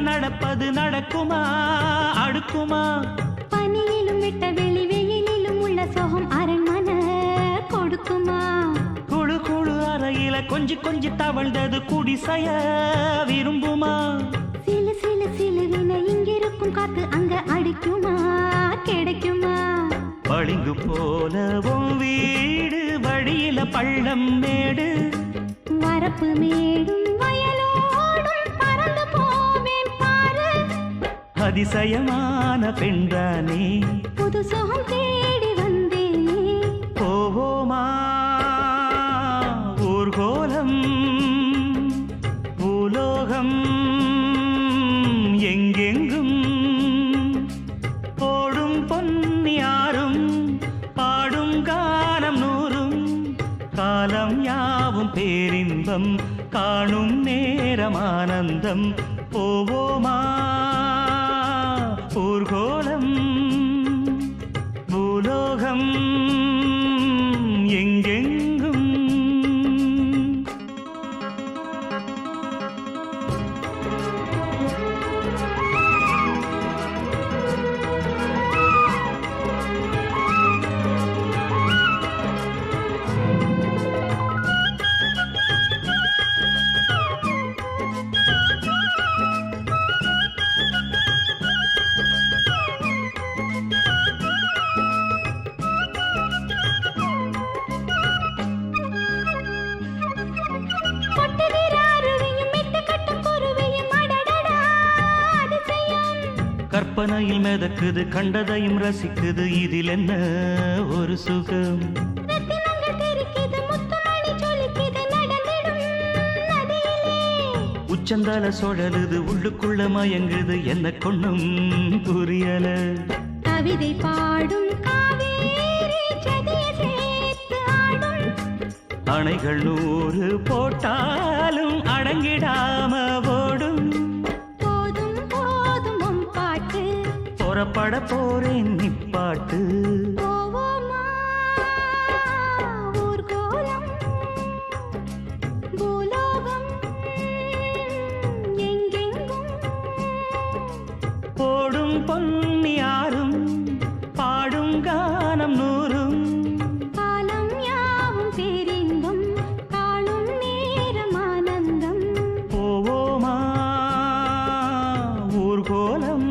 நடப்பது நடக்குமா அடுக்குமா பனியிலும் விட்ட வெளி வெயிலிலும் உள்ள சோகம் அரண்மனை கொடுக்குமா குழு குழு அறையில கொஞ்சி தவழ்ந்தது குடிசைய விரும்புமா சிலு சிலு சிலுவின இங்கிருக்கும் காத்து அங்க அடிக்குமா கிடைக்குமா பளிங்கு போலவும் வீடு வழியில பள்ளம் மேடு வரப்பு மேடும் வயலோடும் பறந்து போவேன் பாரு அதிசயமான பெண்தானே புது சுகம் தேடி வந்தேனே போவோமா ஊர்கோலம் பூலோகம் எங்கெங்கும் ஓடும் பொன்னியாரும் பாடும் கானம் நூறும் காலம் யாவும் பேரின்பம் காணும் நேரம் ஆனந்தம் போவோமா ஊர்கோலம் பூலோகம் எங்கெங்கும் கற்பனையில் மிதக்குது கண்டதையும் ரசிக்குது இதில் என்ன ஒரு சுகம் உச்சந்தால சுழலுது உள்ளுக்குள்ள மயங்குது என்ன கொண்ணும் புரியல கவிதை பாடும் காவேரி ஜதிய சேர்த்து ஆடும் அணைகள் 100 போட்டாலும் அடங்கிடாம ஓடும் புறப்பட போறேன் நிப்பாட்டு போவோமா ஊர்கோலம் பூலோகம் எங்கெங்கும் போடும் பொன்னியாரும் பாடும் கானம் நூறும் காலம் யாவும் பேரின்பம் காணும் நேரம் ஆனந்தம் போவோமா ஊர்கோலம்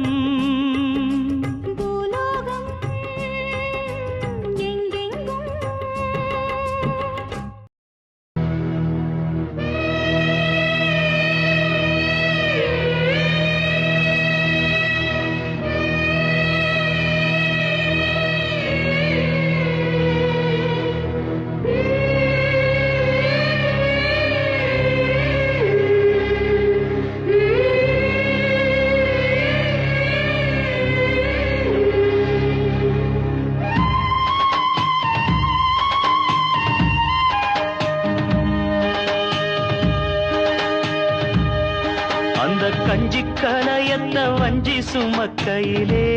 அந்த கஞ்சி கலையத்த வஞ்சி சுமக்கையிலே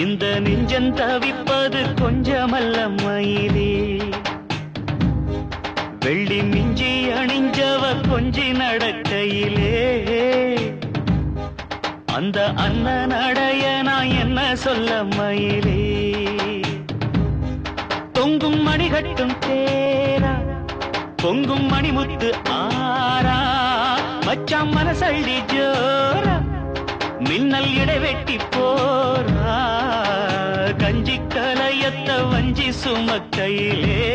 இந்த நெஞ்சம் தவிப்பது கொஞ்சமல்ல மயிலே வெள்ளி மிஞ்சி அணிஞ்சவ கொஞ்சி நடக்கையிலே அந்த அண்ணன் அடைய நான் என்ன சொல்ல மயிலே தொங்கும் மணிகட்டும் தேரா பொங்கும் மணிமுத்து ஆரா மச்சாம் மனசள்ளி ஜோரா மின்னல் இடைவெட்டி போரா கஞ்சி கலையத்த வஞ்சி சுமக்கையிலே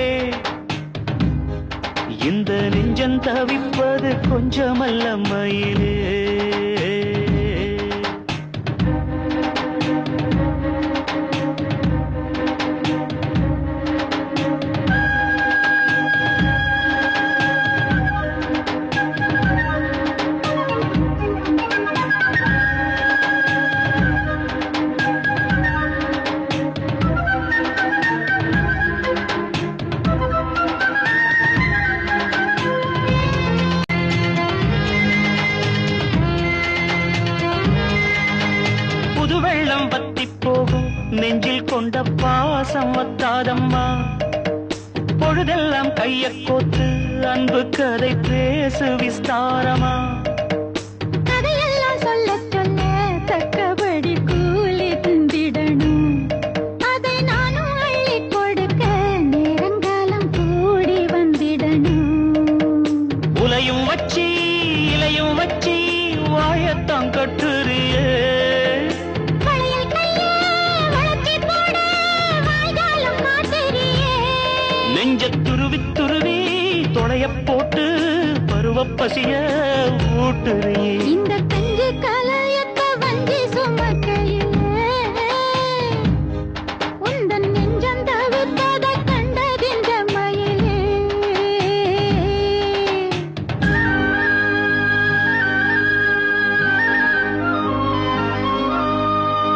இந்த நெஞ்சம் தவிப்பது கொஞ்சமல்ல மயிலே நெஞ்சில் கொண்ட பாசம் வத்தாதம்மா பொழுதெல்லாம் கைய கோத்து அன்பு கதை பேசு விஸ்தாரமா பருவப் பசிய ஊட்டுறியே. இந்த கஞ்சி கலையத்த வஞ்சி சுமக்கையிலே உந்தன் நெஞ்சம் தவிப்பத கண்டதிந்த மயிலே.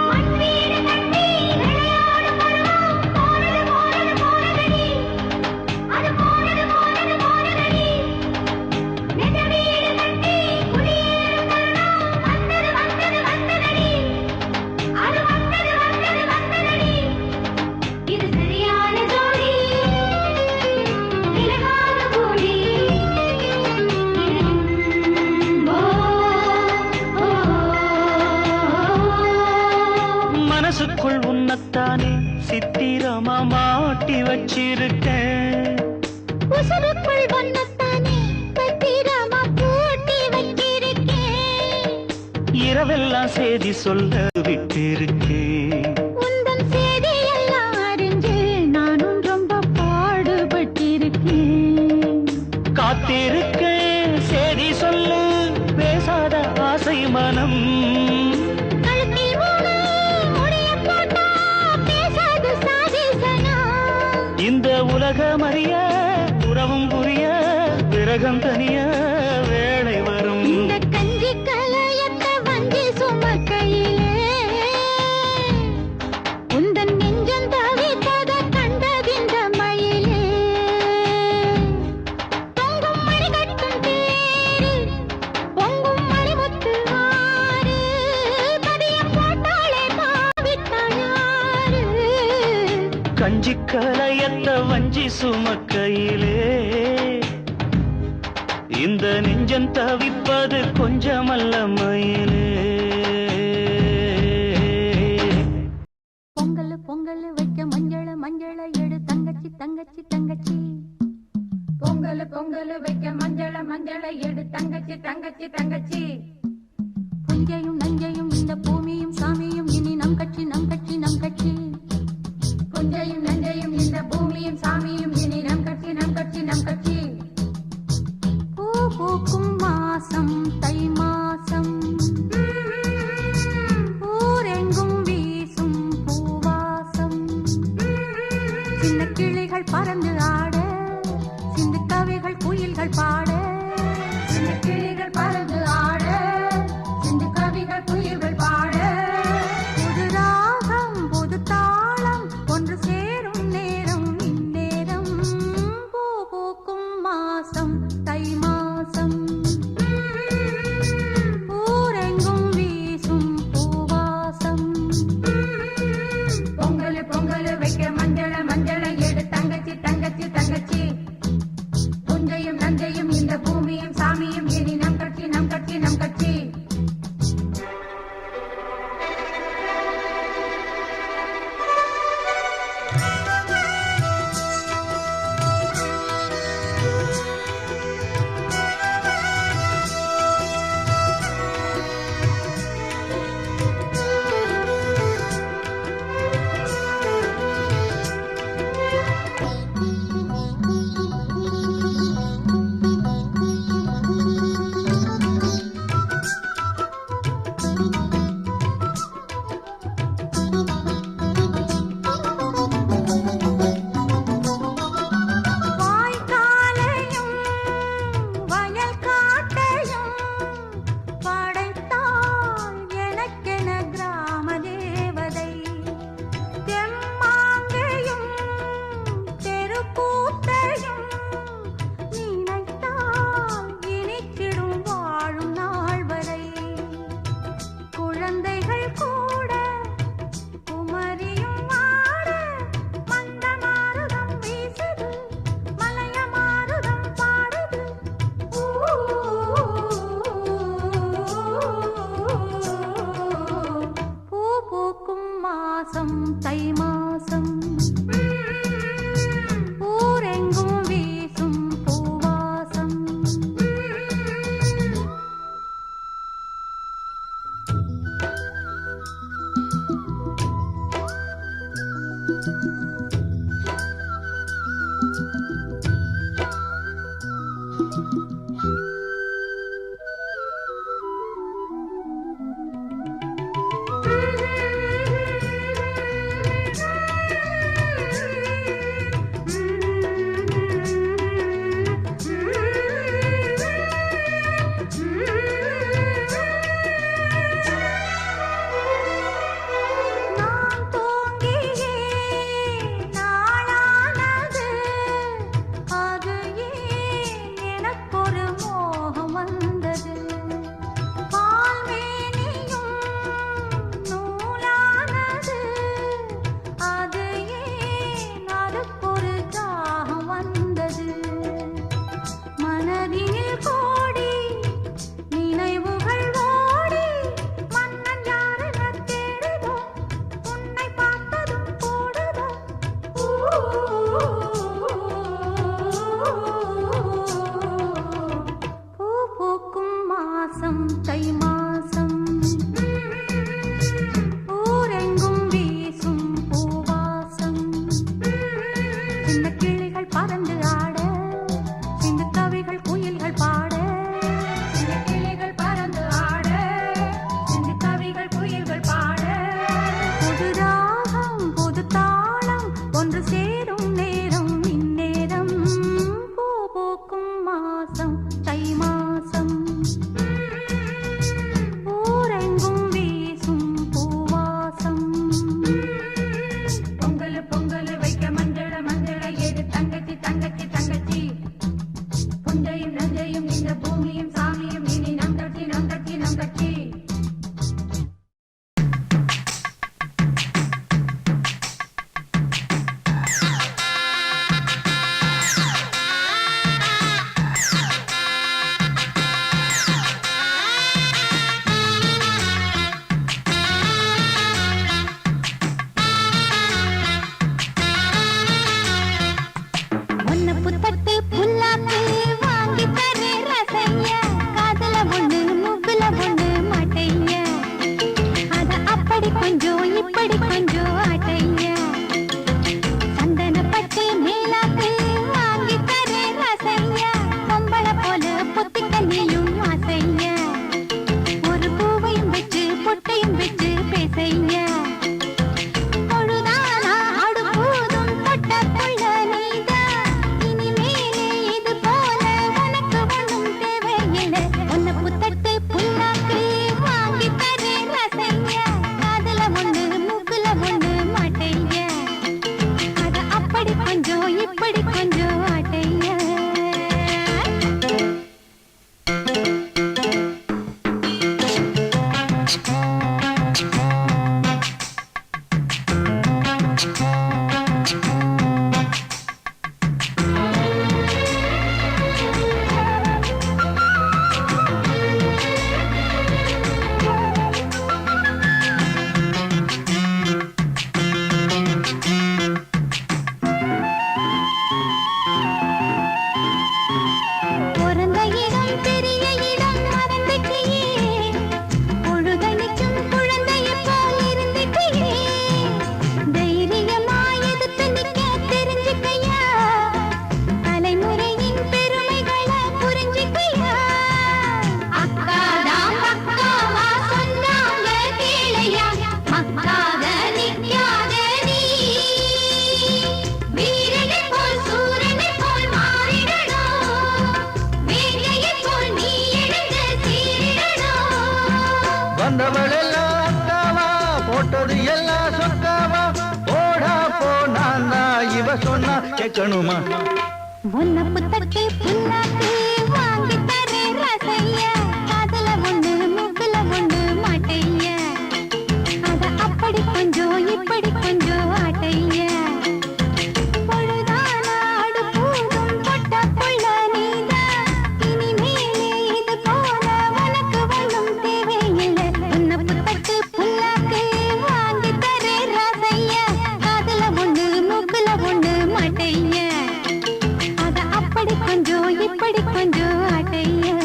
மண்வீடு கட்டி விளையாடும் பருவம் போனது போனது போனதடி. அது போனது போனது போனதடி. நிஜ வீடு கட்டி குடியேறும் தருணம் வந்தது வந்தது வந்ததடி. அது வந்தது வந்தது வந்ததடி. இது சரியான ஜோடி விலகாத கூடி. மனசுக்குள் உன்னத்தானே சித்திரமா மாட்டி வச்சிருக்கேன். உசுருக்குள் வண்ணத்தானே பத்திரமா பூட்டி வச்சிருக்கேன். இரவெல்லாம் செய்தி சொல்ல விட்டிருக்கேன். உந்தன் செய்தியெல்லாம் அறிஞ்சு நானும் ரொம்ப பாடுபட்டிருக்கேன். காத்திருக்கேன் செய்தி சொல்லு பேசாத ஆசை மனம். கழுத்தில் மூணு முடியப் போட்டா பேசாது சாதிசனம். இந்த உலகம் அறிய உறவும் புரிய விரகம் தனிய வேளை வரும். இந்த கஞ்சி கலையத்த வஞ்சி சுமக்கையிலே உந்தன் நெஞ்சம் தவித்தத கண்டதிந்த மயிலே. தொங்கும் மணி கட்டும் தேரு பொங்கும் மணிமுத்து ஆறு. பதியம் போட்டாளே பாவித்தாயாரு. கஞ்சி கலையத்த வஞ்சி சுமக்கையிலே இந்த நெஞ்சம் தவிப்பது கொஞ்சமல்ல மயிலே. பொங்கல் பொங்கல் வைக்க மஞ்சள மஞ்சள எடு தங்கச்சி தங்கச்சி தங்கச்சி. பொங்கல் பொங்கல் வைக்க மஞ்சள மஞ்சள எடு தங்கச்சி தங்கச்சி தங்கச்சி. புஞ்சையும் நஞ்சையும் இந்த பூமியும் சாமியும் இனி நம் கட்சி நம் கட்சி நம் கட்சி. புஞ்சையும் நஞ்சையும் இந்த பூமியும் சாமியும் இனி நம் கட்சி நம் கட்சி நம் கட்சி. பூ பூக்கும் மாசம் தை மாசம் ஊரெங்கும் வீசும் பூவாசம். சின்ன கிளிகள் பறந்து ஆட சிந்து கவிகள் குயில்கள் பாட. சின்ன கிளிகள் பறந்து ஆட சிந்து கவிகள் குயில்கள் பாட. புது ராகம் புது தாளம் ஒன்று சேரும் நேரம் இந்நேரம். பூ பூக்கும் மாசம் தை மாசம் ஊரெங்கும் வீசும் பூவாசம். பொங்கல் பொங்கல் வைக்க மஞ்சள மஞ்சள எடு தங்கச்சி தங்கச்சி தங்கச்சி. புஞ்சையும் நஞ்சையும் இந்த பூமியும் சாமியும் இனி நம் கட்சி நம் கட்சி நம் கட்சி. வாய்க்காலையும் வயல் காட்டையும் படைத்தாள் எனக்கென கிராம தேவதை. தெம்மாங்கையும் தெருக்கூத்தையும் நினைத்தால் இனித்திடும் வாழும் நாள் வரை. குழந்தைகள் கூட குமரியும் ஆட மந்த மாருதம் வீசுது மலைய மாருதம் பாடுது. பூ பூக்கும் மாசம் தை மாசம் ஊரெங்கும் வீசும் பூவாசம். கொஞ்சம் இப்படி கொஞ்சம் ஆட்டையா சந்தனப்பட்டு மேலாக்கு வாங்கி தரேன் ரசையா பொம்பள போல பொத்திக்க நீயும் ஆசையா ஒரு பூவையும் வச்சு பொட்டையும் வச்சு பேசையா பொழுதானா அடுப்பூதும் தொட்ட புள்ள நீதான் இனிமேலே இது போல உனக்கு ஒண்ணும் தேவையில்லை உன்னை புத்தட்டு புல்லாக்கு வாங்கி தரேன் ரசையா காதுல ஒண்ணு மூக்குல ஒண்ணு மாட்டையா அத அப்படி கொஞ்சம் இப்படி கொஞ்சம் ஆட்டையா பிறந்த இடம் பெரிய இடம் மறந்துட்டியே பொழுதனைக்கும் குழந்தையை போல் இருந்துட்டியே தைரியமா எதிர்த்து நிக்க தெரிஞ்சுக்கையா தலைமுறையின் பெருமைகளை புரிஞ்சுக்கையா அக்காதான் அக்காவா சொன்னாங்க கேளையா மக்காத நிக்காத நீ வீரனை போல் சூரனை போல் மாறிடணும் வேங்கையை போல் நீ எழுந்து சீரிடணும் வந்தவள் எல்லாம் அக்காவா போட்டது எல்லாம் சொக்காவா போடா போ நான் தான் இவ சொன்னா கேட்கணுமா உன்னை புத்தட்டு புல்லாக்கு வாங்கி தரேன் ரசையா காதுல ஒண்ணு மூக்குல ஒண்ணு மாட்டையா அத அப்படி கொஞ்சம் இப்படி கொஞ்சம் ஆட்டையா பொழுதானா அடுப்பூதும் பொட்ட புள்ள நீதான் இனிமேலே இது போல உனக்கு ஒண்ணும் தேவையில்லை உன்னை புத்தட்டு புல்லாக்கு வாங்கி தரேன் ரசையா காதுல ஒண்ணு மூக்குல ஒண்ணு மாட்டையா அத அப்படி கொஞ்சம் இப்படி கொஞ்சம் ஆட்டையா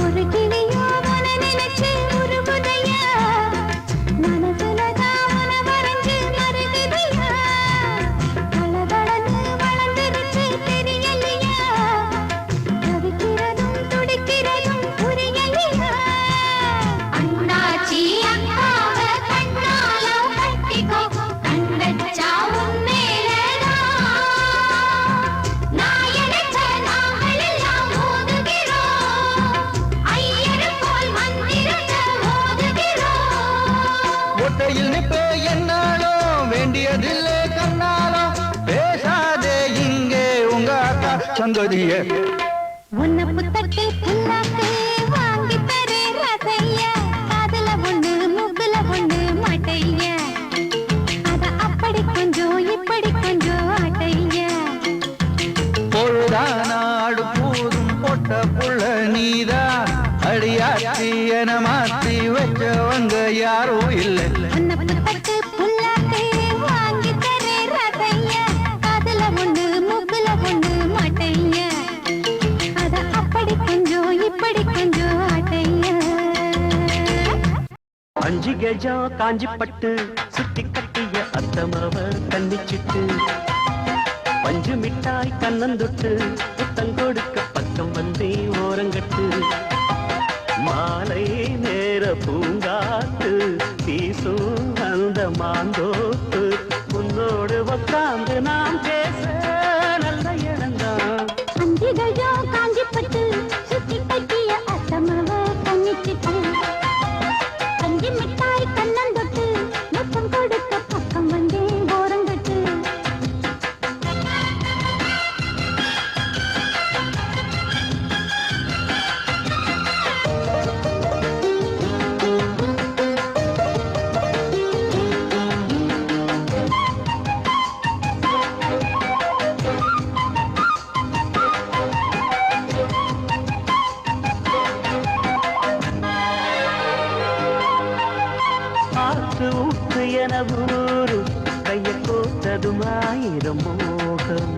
ஒரு கிளியோ உன நினைச்சு உருகுதையா மனசுலதான் உன வரைஞ்சு மருகுதையா தளதளன்னு வளர்ந்துருச்சு தெரியலையா தவிக்கிறதும் துடிக்கிறதும் புரியலையா அண்ணாச்சி அக்காவ கண்ணால கட்டிக்கோ கண் வச்சா உன்மேலதான் நான் எனக்கு நாங்களெல்லாம் மோதுகிறோம் ஐயரு போல் மந்திரத்தை ஓதுகிறோம் ஒட்டையில் நிப்பே என்னாலும் வேண்டியதில்லை கண்ணாலும் பேசாதே இங்கே உங்க அக்கா சங்கதியே உன்னை புத்தட்டு புல்லாக்கு வாங்கி தரேன் ரசையா காதுல ஒண்ணு மூக்குல ஒண்ணு மாட்டையா அத அப்படி கொஞ்சம் இப்படி கொஞ்சம் ஆட்டையா பொழுதானாடு பூதும் பொட்ட புள்ள நீதா அடியாச்சி என மாத்தி வச்சவங்க யாரும் இல்லை உன்னை புத்தட்டு புல்லாக்கு வாங்கி தரேன் ரசையா காதுல ஒண்ணு மூக்குல ஒண்ணு மாட்டையா அத அப்படி கொஞ்சம் இப்படி கொஞ்சம் ஆட்டையா 5 கஜம் காஞ்சி பட்டு சுத்தி கட்டிய அத்தமவ கண்ணிச்சிட்டு பஞ்சு மிட்டாய் கண்ணந்தொட்டு புத்தங்கொடுக்க பக்கம் வந்தே ஓரங்கட்டு மாலை நேர பூங்காத்து வீசும் அந்த மாந்தோப்பு உன்னோடு உக்காந்து நாம் பேச நல்ல இடம்தான் அஞ்சிகையோ காஞ்சிப்பட்டு சுத்தி கட்டிய அத்தமவ கண்ணிச்சிட்டு பஞ்சு மிட்டாய் கண்ணந்தொட்டு முத்தம் கொடுக்க பக்கம் வந்தே ஓரங்கட்டு ஊரும் கைய கோத்ததும் ஆயிரம் மோகம்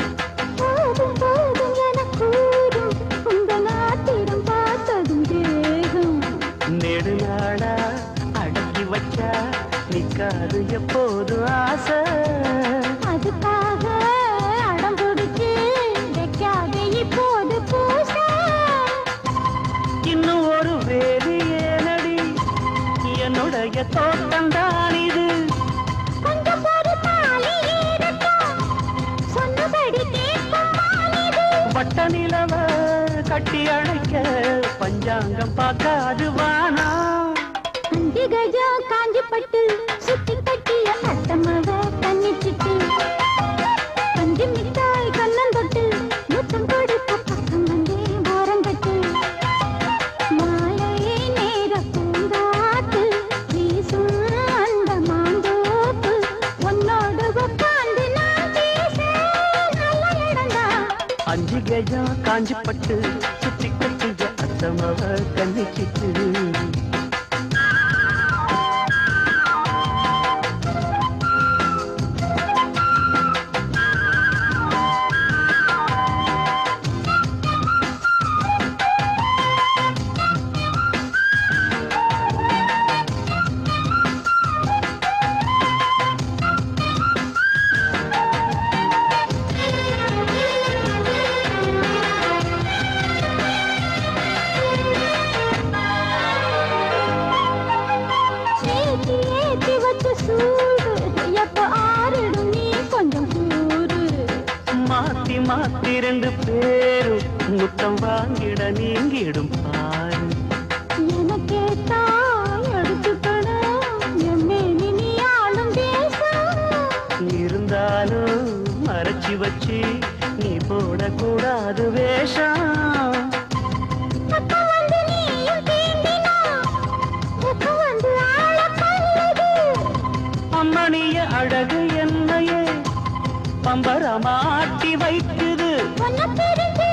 போதும் போதும் என கூறும் உங்கள் ஆத்திரம் பார்த்ததும் தேகம் நெடுநாளா அடக்கி வச்சா நிக்காது எப்போது ஆசை அதுக்காக அடம் பிடிச்சு வைக்காதே இப்போது பூச இன்னும் ஒரு வேலி ஏனடி என்னுடைய தோட்டம்தான் இது கொஞ்சம் ஒரு தாலி ஏறட்டும் சொன்னபடி கேட்கும் மாலிது வட்ட நிலவ கட்டி அணைக்க பஞ்சாங்கம் பார்க்காது வானா அஞ்சு கஜம் காஞ்சி பட்டு சுத்தி கட்டிய அத்தமவ தன்னிச்சிட்டு பஞ்சு மிட்டாய் கண்ணன் தொட்டு முத்தம் கொடுக்க பக்கம் வந்தே ஓரங்கட்டு மாலை நேர பூங்காத்து வீசும் அந்த மாந்தோப்பு உன்னோடு உட்கார்ந்து நான் பேச நல்ல இடம்தான் அஞ்சு கஜம் காஞ்சி பட்டு சுத்தி கட்டிய அத்தமவ கண்ணிச்சிட்டு ஏத்தி ஏத்தி வச்ச சூடு எப்ப ஆறிடும் நீ கொஞ்சம் கூறு மாத்தி மாத்தி ரெண்டு பேரும் முத்தம் வாங்கிட நீங்கிடும் பாரு எனக்கேத்தா எடுத்துக்கணும் எம்மேனி நீ ஆளும் தேசம் இருந்தாலும் மறைச்சி வச்சு நீ போடக்கூடாது வேஷம் அப்ப வந்து நீயும் தீண்டினா எப்ப வந்து ஆள கொள்ளுது அம்மணிய அழகு என்னையே பம்பரமாட்டி வைக்குது உன்னை பிரிஞ்சு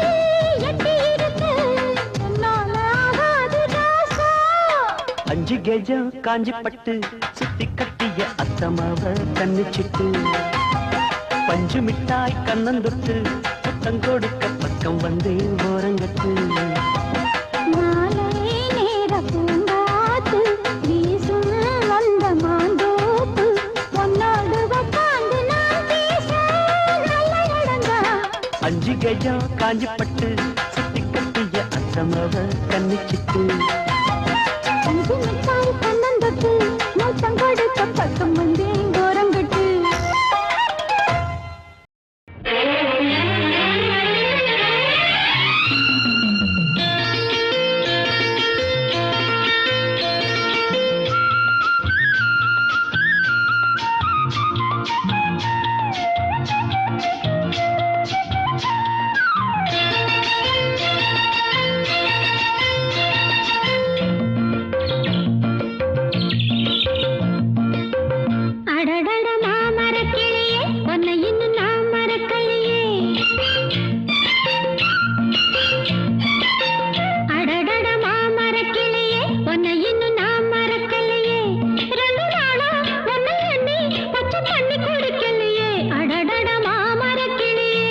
எட்டி இருக்கு என்னால ஆகாது ராசா அஞ்சு கெஜம் காஞ்சி பட்டு சுத்தி கட்டிய அத்தமாவ கண்ணிச்சிட்டு பஞ்சு மிட்டாய் கண்ணந்தொட்டு புத்தம் கொடுக்க பக்கம் வந்தே ஓரங்கட்டு மாலை நேர பூங்காத்து வீசும் வந்த மாந்தோப்பு உன்னோடு உட்கார்ந்து நான் பேச நல்ல இடம்தான் அஞ்சு கெஜம் காஞ்சி பட்டு சுத்தி கட்டிய அத்தமாவ கண்ணிச்சிட்டு அஞ்சு மிட்டாய் கண்ணந்தொட்டு முத்தம் கொடுக்க பக்கம் வந்தே ஓரங்கட்டு அடடட மாமரக் கிளியே உன்னை இன்னும் நான் மறக்கலையே அடடட மாமரக் கிளியே உன்னை இன்னும் நான் மறக்கலையே ரெண்டு நாளா உன்னை எண்ணி பச்சை தண்ணி குடிக்கலையே அடடட மாமரக் கிளியே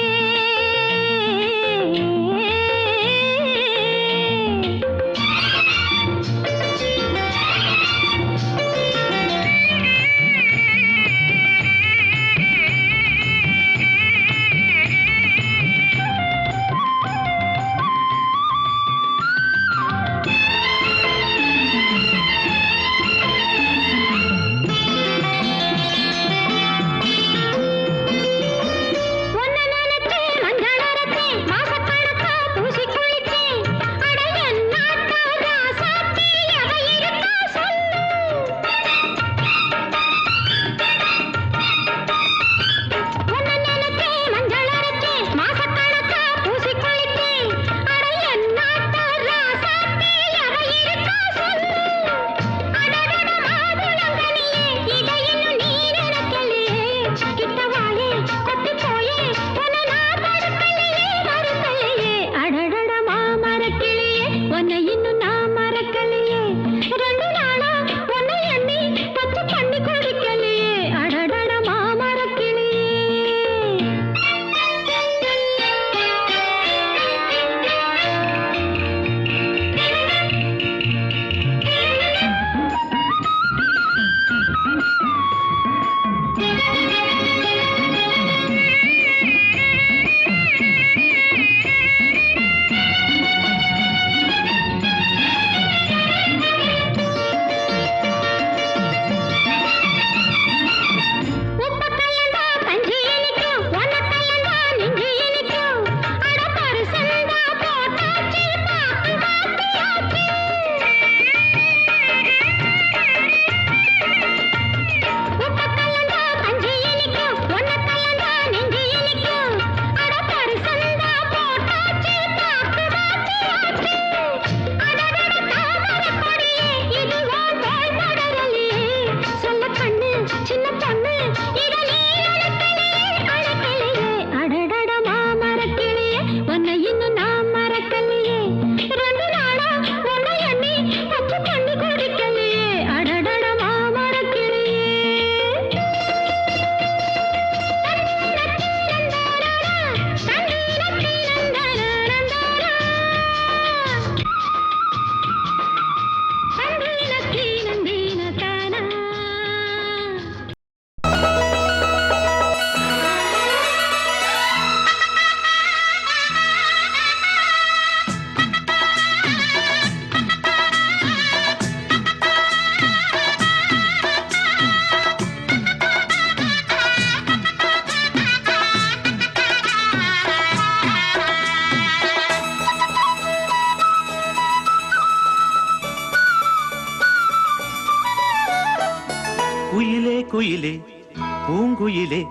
பூங்குயிலே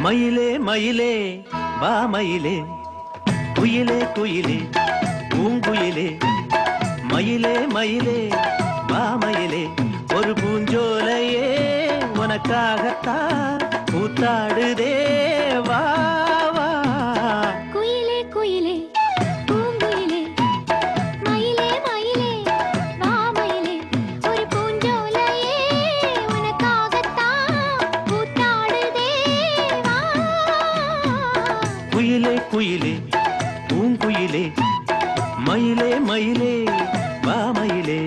மயிலே மயிலே வா மயிலே குயிலே குயிலே பூங்குயிலே மயிலே மயிலே வா மயிலே ஒரு பூஞ்சோலையே உனக்காகத்தான் கூத்தாடுதே வா வா குயிலே குயிலே பூங்குயிலே மயிலே மயிலே வா மயிலே ஒரு பூஞ்சோலையே உனக்காகத்தான் கூத்தாடுதே வா குயிலே குயிலே பூங்குயிலே மயிலே மயிலே வா மயிலே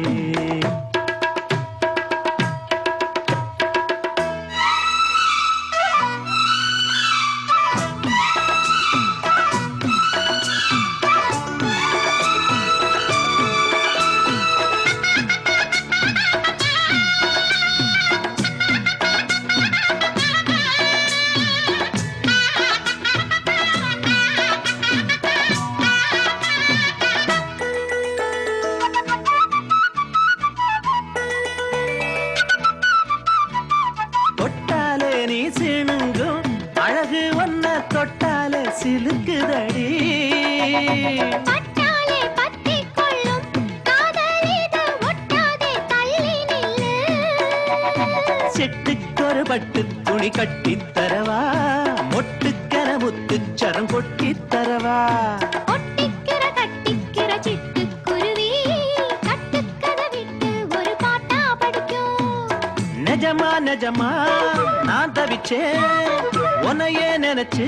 தொட்டாலே நீ சிணுங்கும் அழகு ஒன்ன தொட்டாலே சிலுக்குதடி பட்டாலே பத்திக் கொள்ளும் காதலிது ஒட்டாதே தள்ளி நில்லு செட்டுக்கொரு பட்டு துணி கட்டித் தரவா மொட்டுக்கர முத்துச்சரம் கொட்டித் தரவா ஒட்டிக்கிற கட்டிக்கிற சிட்டுக்குருவி கட்டுக்கதை விட்டு ஒரு பாட்டா படிக்கும் நிஜமா நிஜமா நான் தவிச்சேன் உன்னையே நினைச்சு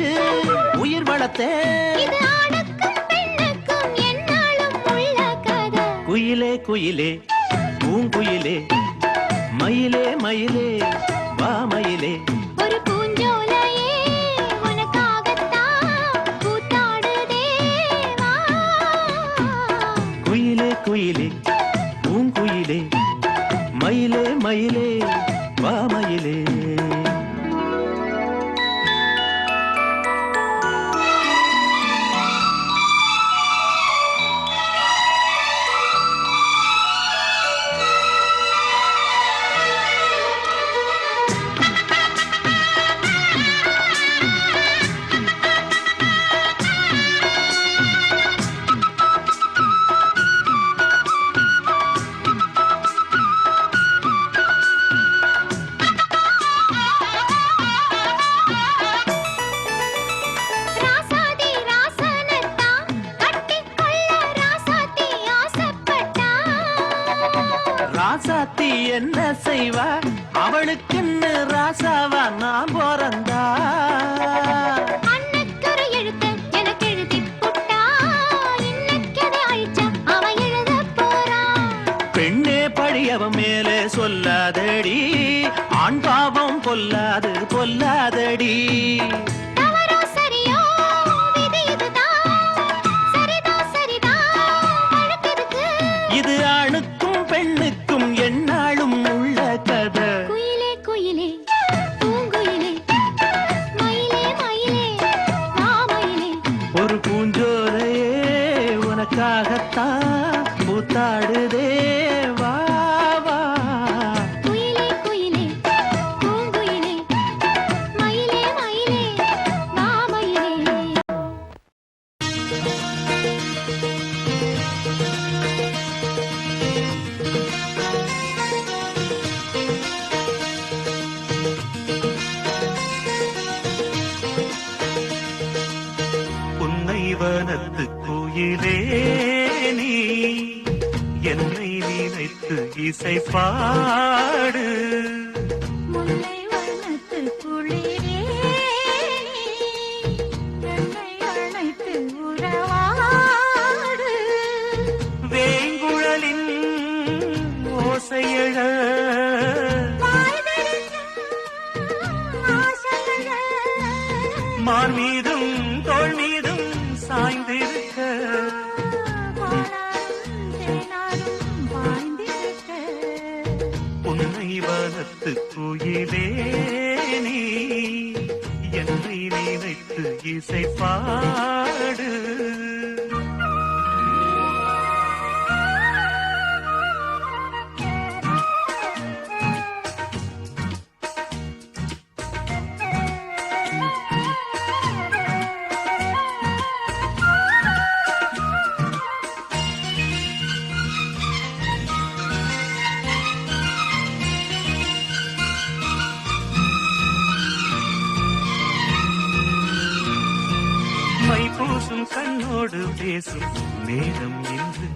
உயிர் வளர்த்தேன் இது ஆணுக்கும் பெண்ணுக்கும் என்னாலும் உள்ள கதை குயிலே குயிலே பூங்குயிலே மயிலே மயிலே வா மயிலே ஒரு பூஞ்சோலையே உனக்காகத்தான் கூத்தாடுதே வா குயிலே குயிலே பூங்குயிலே மயிலே மயிலே வா மயிலே ராசாதி ராசனத்தான் கட்டிக்கொள்ள ராசாத்தி ஆசைப்பட்டா ராசாத்தி என்ன செய்வா அவளுக்குன்னு ராசாவா நான் பிறந்தா அன்னைக்கொரு எழுத்து எனக்கு எழுதிப் புட்டா இன்னைக்கதை அழிச்சா அவன் எழுதப் போறான் பெண்ணே பழியவன் மேலே சொல்லாதடி ஆண் பாவம் பொல்லாது பொல்லாதடி தவறோ சரியோ விதி இதுதான் சரிதான் சரிதான் வழக்கெதுக்கு இது ஆணுக்கும் பெண்ணுக்கும் எந்நாளும் உள்ள கதை குயிலே குயிலே பூங்குயிலே மயிலே மயிலே வா மயிலே ஒரு பூஞ்சோலையே உனக்காகத்தான் கூத்தாடுதே வா வா குயிலே குயிலே பூங்குயிலே மயிலே மயிலே வா மயிலே உன்னை வனத்து கோயிலே நீ என்னை நினைத்து இசை பாடு முல்லை வண்ணத்து குளிரே என்னை அழைத்து உறவாடு வேங்குழலின் ஓசையழ மார் மீதும் தோள் மீதும் சாய்ந்திருக்க உன்னை வனத்து கோயிலே நீ என்னை நினைத்து இசை பாடு உன்னோடு பேசும் நேரம் என்று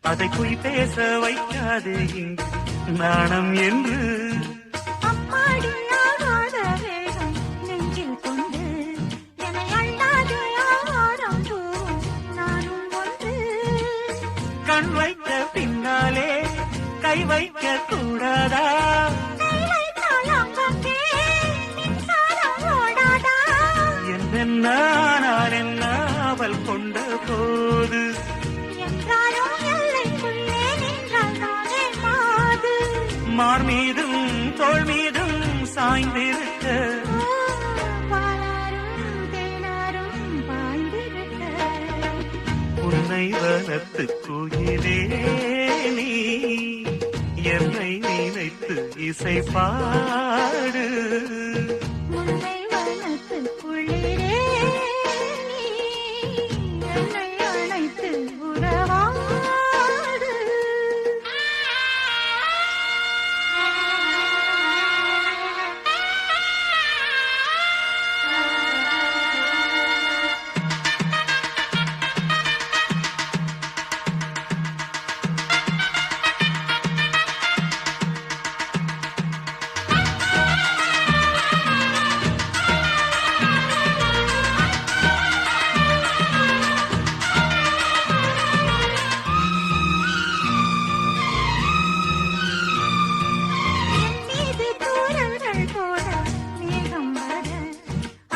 அதை பொய் பேச வைக்காதே இங்கு நாணம் என்று அம்மாடி ஆகாத வேகம் நெஞ்சில் கொண்டு என்னை அள்ளாத ஆவாரம் போம் நானும் ஒன்று கண் வைத்த பின்னாலே கை வைக்க கூடாதா கை வைத்தால் அங்கங்கே மின்சாரம் ஓடாதா என்னென்ன நான் என்ன அவள் கொண்ட போது என்றாலும் எல்லைக்குள்ளே நின்றால் நானே மாது மார் மீதும் தோள் மீதும் சாய்ந்திருக்க பாலாரும் தேனாரும் பாய்ந்திருக்க உன்னை வளர்த்து கோயிலே நீ என்னை நினைத்து இசை பாடு முல்லை வனத்து குளிரே நீ என்னை அழைத்து உறவாடு என் மீது தூரல்கள் போட மேகம் வர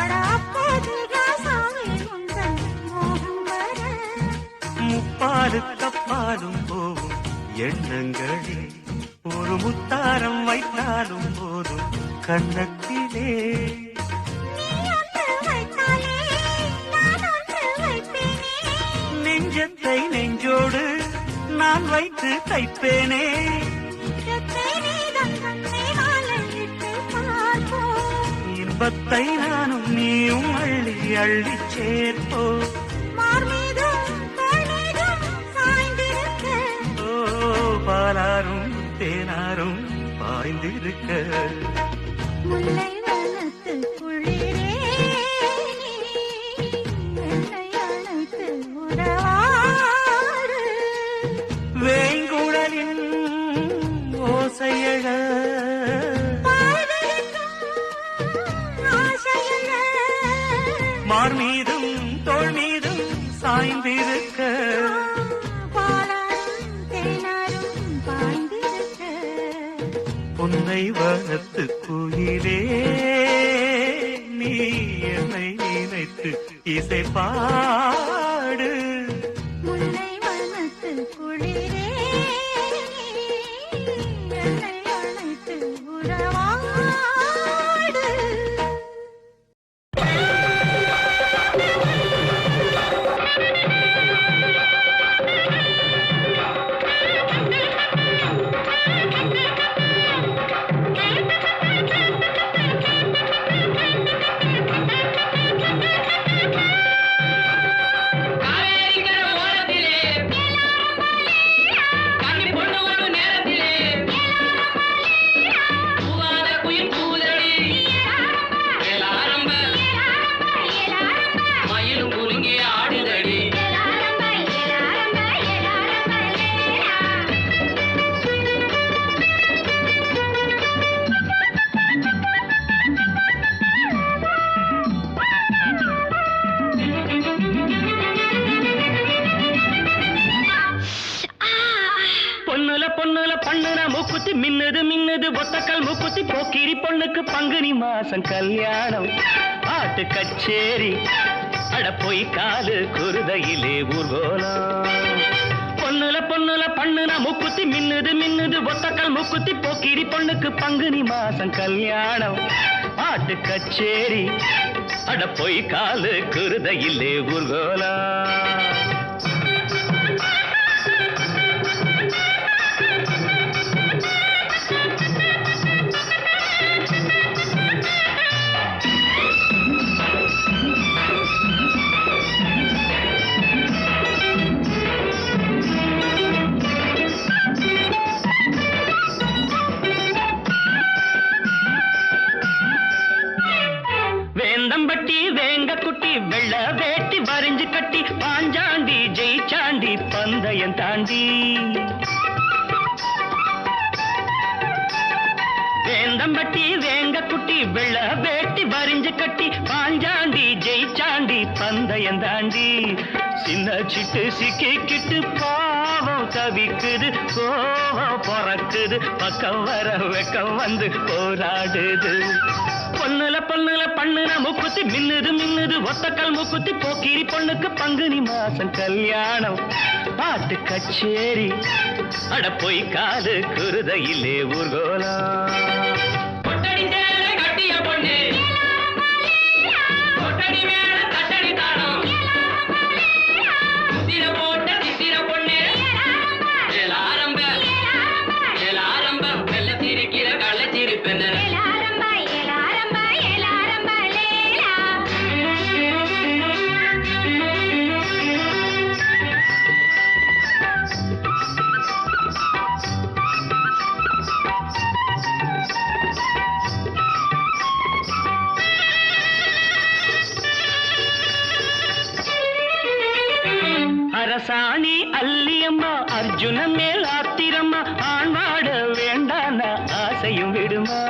அட அப்போது ராசாவே உந்தன் மோகம் வர முப்பாலு கப்பாலும் போகும் எண்ணங்களில் ஒரு முத்தாரம் வைத்தாலும் போதும் கண்ணத்திலே நீ ஒன்று வைத்தாலே நான் ஒன்று வைப்பேனே நெஞ்சத்தை நெஞ்சோடு நான் வைத்து தைப்பேனே இன்பத்தை நீதான் கண்ணை மாலையிட்டு பார்ப்போம் இன்பத்தை நானும் நீயும் அள்ளி அள்ளி சேர்ப்போ மார் மீதும் தோள் மீதும் சாய்ந்திருக்க ஓ பாலாரும் தேனாரும் பாய்ந்திருக்க முல்லை வனத்து குளிரே நீ என்னை அழைத்து உறவாடு வேங்குழலின் ஓசையழ வாழ்வெடுக்கும் ஆசையல்ல மார் மீதும் தோள் மீதும் சாய்ந்திருக்க பாலாரும் தேனாரும் பாய்ந்திருக்க உன்னை வளர்த்து குயிலே நீ என்னை நினைத்து இசை பாடு முல்லை வனத்து குளிரே நீ என்னை அழைத்து உறவாடு காவேரிக்கரை ஓரத்திலே கன்னி பொண்ணு ஒரு நேரத்திலே பூவாத குயில் பூதடி வேளாரம்ப மயிலும் குலுங்கி ஆடுதடி பொண்ணுல பொண்ணுல பண்ணுன மூக்குத்தி மின்னுது மின்னுது ஒத்தக்கல் மூக்குத்தி போக்கிரி பொண்ணுக்கு பங்குனி மாசம் கல்யாணம் பாட்டு கச்சேரி அட போய் காலு குருதையிலே ஊர்கோலம் பொண்ணுல பொண்ணுல பண்ணுன மூக்குத்தி மின்னுது மின்னுது ஒத்தக்கல் மூக்குத்தி போக்கிரி பொண்ணுக்கு பங்குனி மாசம் கல்யாணம் பாட்டு கச்சேரி அட போய் காலு குருதையிலே ஊர்கோலம் வேந்தம்பட்டி வேங்க குட்டி வெள்ள வேட்டி வரிஞ்சு கட்டி பாஞ்சாண்டி ஜெயிச்சாண்டி பந்தயம் தாண்டி வேந்தம்பட்டி வேங்க குட்டி வெள்ள வேட்டி வரிஞ்சு கட்டி பாஞ்சாண்டி ஜெயிச்சாண்டி பந்தயம் தாண்டி சின்ன சிட்டு சிக்கிக்கிட்டு பாவம் தவிக்குது கோவம் பொறக்குது பக்கம் வர வெக்கம் வந்து போராடுது பொண்ணுல பொண்ணுல பண்ணுன மூக்குத்தி மின்னுது மின்னுது ஒத்தக்கல் மூக்குத்தி போக்கிரி பொண்ணுக்கு பங்குனி மாசம் கல்யாணம் பாட்டு கச்சேரி அட போய் காது குருதையிலே ஊர்கோலம் கட்டிய பொண்ணு கொட்டடி மேல தட்டடி தானம் சித்திர போட்ட சித்திர பொண்ணு ஆரம்ப வெள்ள சிரிக்கிற கள்ள சிரிப்பெண்ண அரசாணி அல்லியம்மா அர்ஜுன மேல் ஆத்திரம்மா ஆண்வாட வேண்டான ஆசையும் விடுமா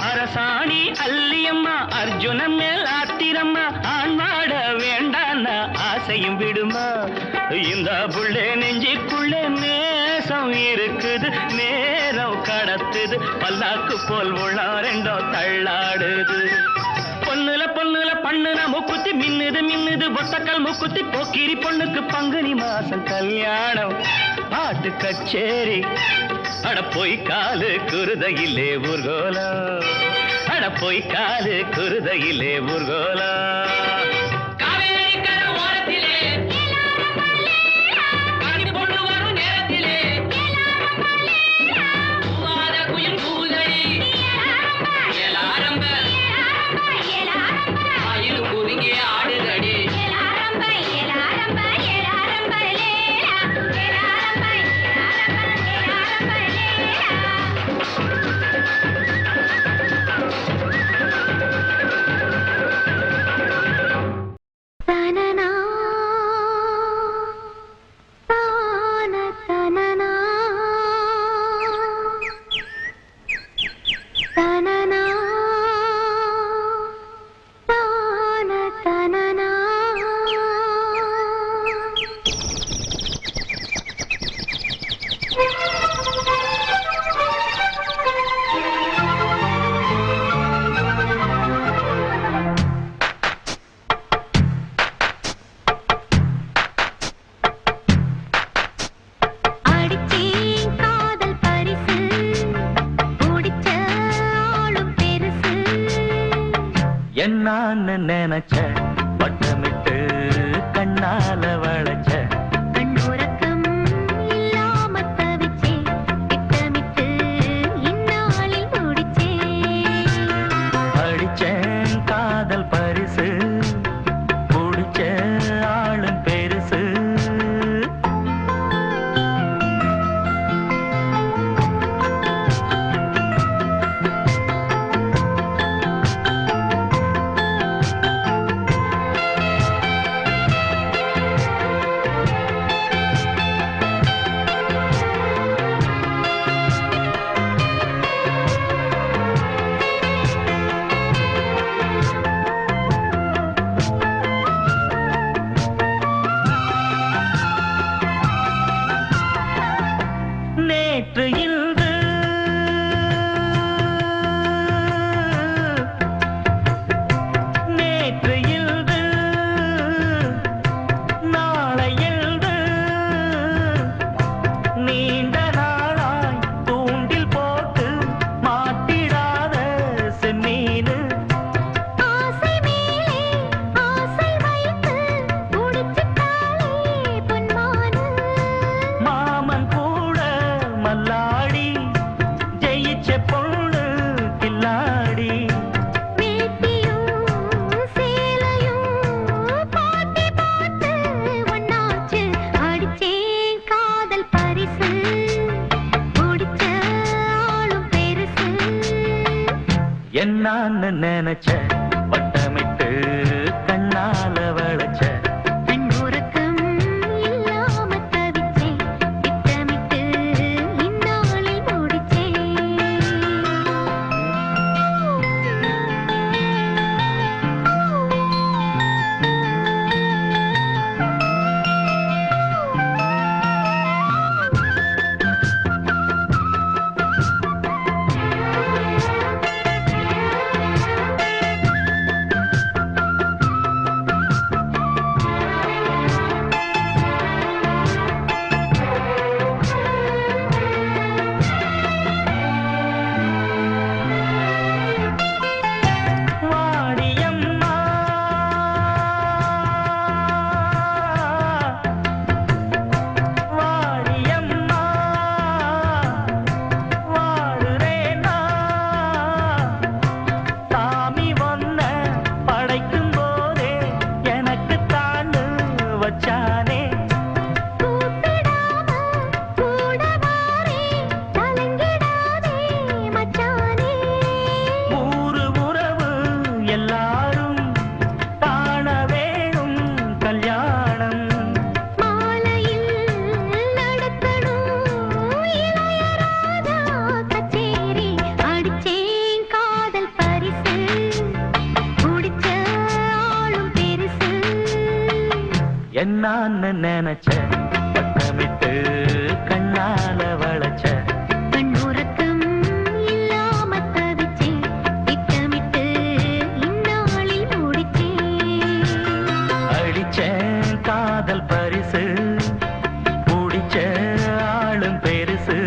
அரசாணி அல்லியம்மா அர்ஜுன மேல் ஆத்திரம்மா ஆண்வாட வேண்டான ஆசையும் விடுமா இந்த புள்ளே நெஞ்சிக்குள்ளே நேசம் இருக்குது நேரம் கடத்துது பல்லாக்கு போல் உள்ள ரெண்டோ தள்ளாடுது பொண்ணுல பொண்ணுல பண்ணுன மூக்குத்தி மின்னுது மின்னுது ஒத்தக்கல் மூக்குத்தி போக்கிரி பொண்ணுக்கு பங்குனி மாசம் கல்யாணம் பாட்டு கச்சேரி அட போய் காலு குருதையிலே ஊர்கோலம் அட போய் காலு குருதையிலே ஊர்கோலம் என்னான்னு நினைச்ச வட்டமிட்டு கண்ணால வளைச்ச கண்ணுறக்கம் இல்லாம தவிச்சே திட்டமிட்டு இந்நாளில் முடிச்சே அடிச்சேன் காதல் பரிசு குடிச்ச ஆளும் பெருசு என்னான்னு நினைச்ச வட்டமிட்டு கண்ணால வளைச்ச கண்ணுறக்கம் இல்லாம தவிச்சேன் திட்டமிட்டு இந்நாளில் முடிச்சேன் வாடியம்மா வாடியம்மா வாடுறேனா சாமி ஒன்ன படைக்கும் போதே எனக்கு தாண்டு வச்சானே கூப்பிடாம கூட வாரே கலங்கிடாதே மச்சானே ஊரு உறவு எல்லாரும் காண வேணும் கல்யாணம் மாலையில் நடக்கணும் இளையராஜா கச்சேரி அடிச்சேன் காதல் பரிசு குடிச்ச ஆளும் பெருசு என்னான்னு நினைச்ச வட்டமிட்டு கண்ணால வளைச்ச கண்ணுறக்கம் இல்லாம தவிச்சேன் திட்டமிட்டு இந்நாளில் முடிச்சேன் அடிச்சேன் காதல் பரிசு பிடிச்ச ஆளும் பெருசு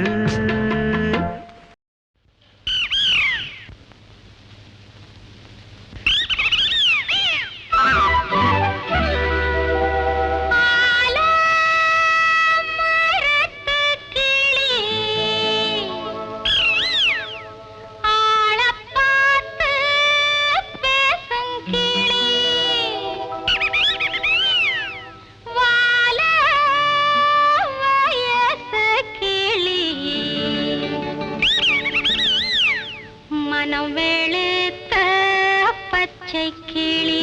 மனம் வெளுத்த பச்சை கிளி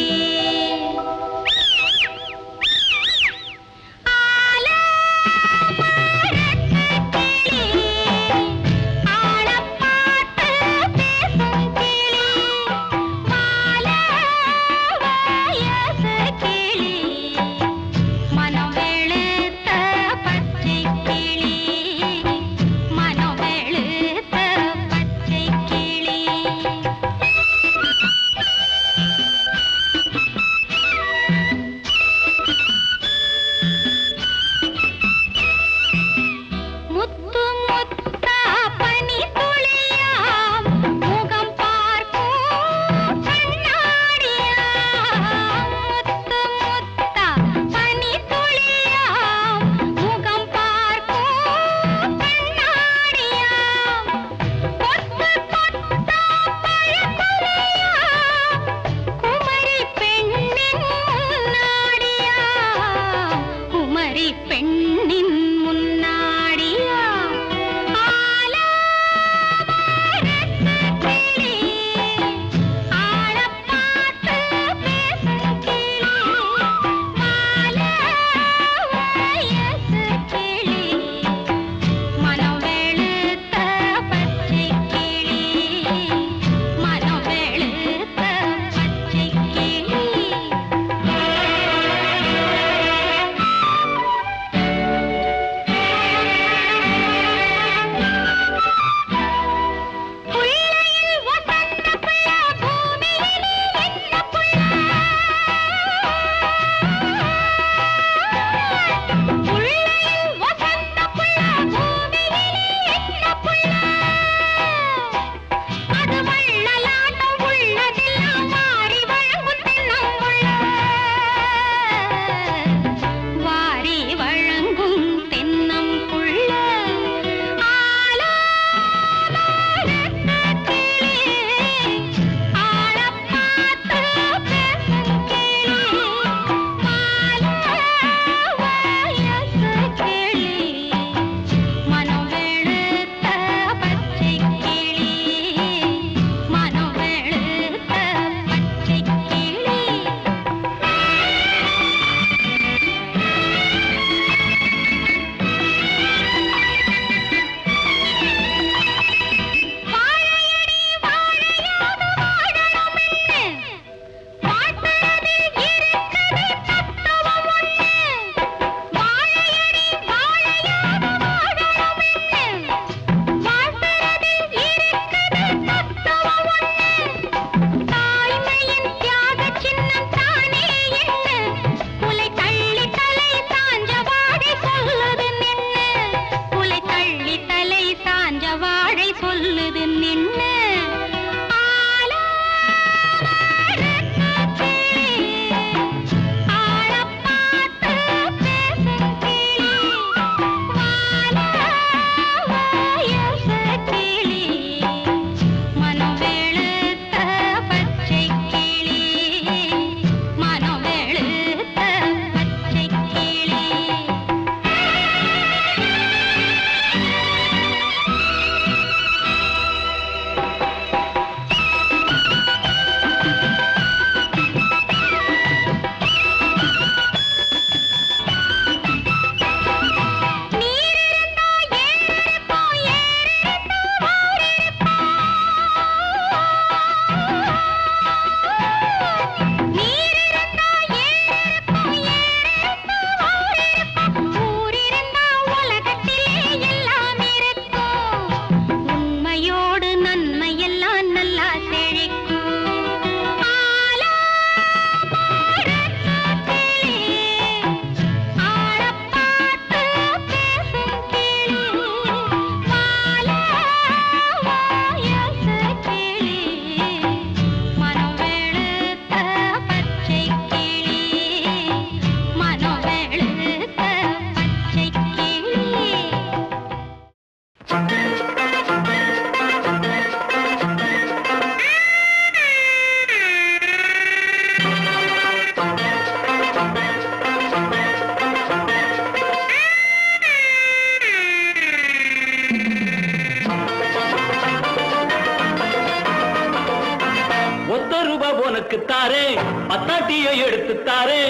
ரூபா உனக்கு தாரே பத்தாட்டியை எடுத்து தாரே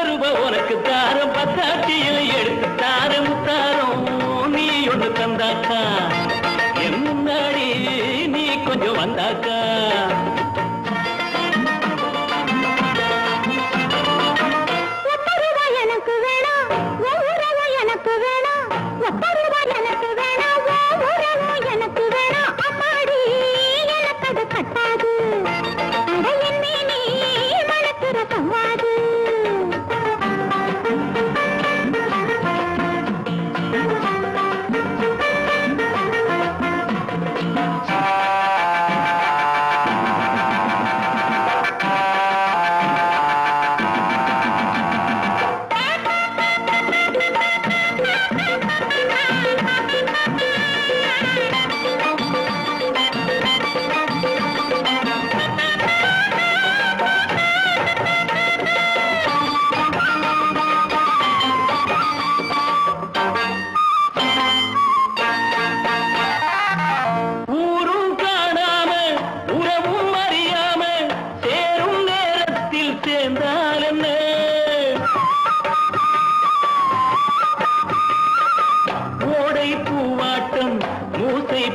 ரூபா உனக்கு தாரம் பத்தாட்டியை எடுத்து தாரே முத்தாரம் நீ ஒண்ணு தந்தாக்கா என் முன்னாடி நீ கொஞ்சம் வந்தாக்கா எனக்கு வேணாம் எனக்கு வேணாம் எனக்கு வேணாம் எனக்கு வேணாம் அம்மாடி எனக்கு அது கட்டாது நீ மனக்குற சம்வாது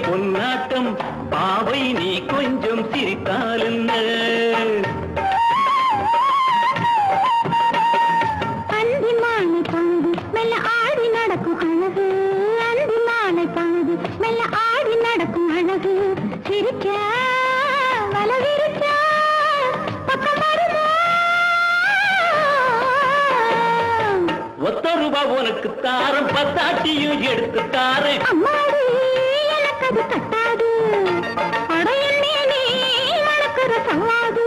பொன்னாட்டம் பாவை நீ கொஞ்சம் சிரித்தால் அந்திமானை பழுது மெல்ல ஆடி நடக்கும் அழகு அந்திமானை பழுது மெல்ல ஆடி நடக்கும் அழகு சிரிக்க வலவிருக்க பக்கம் வருமா ரூபா உனக்கு தாரம் பத்தாட்டியும் எடுத்து தாரேன் அம்மாடி எனக்கு அது கட்டாது அடையன்னே நீ வளர்க்கிற சவாது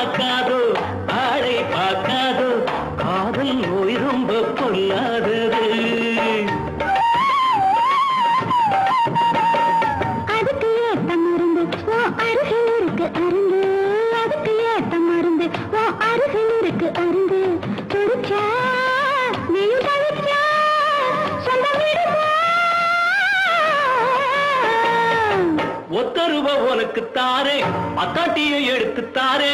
தாக்காதோ ஆளை பார்க்காதோ காதல் நோய் ரொம்ப கொள்ளாதது அதுக்கு ஏத்த மருந்து ஓ அருகில் இருக்கு அருந்து அதுக்கு ஏத்த மருந்து ஓ அருகில் இருக்கு அருந்து துடிச்சா நீயும் தவிச்சா சொந்தம் விடுமா ரூபா உனக்கு தாரே பத்தாட்டியை எடுத்து தாரே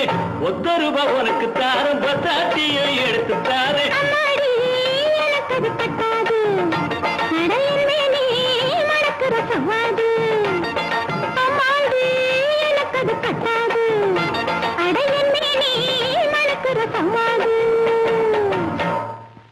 ரூபா உனக்கு தாரம் பத்தாட்டி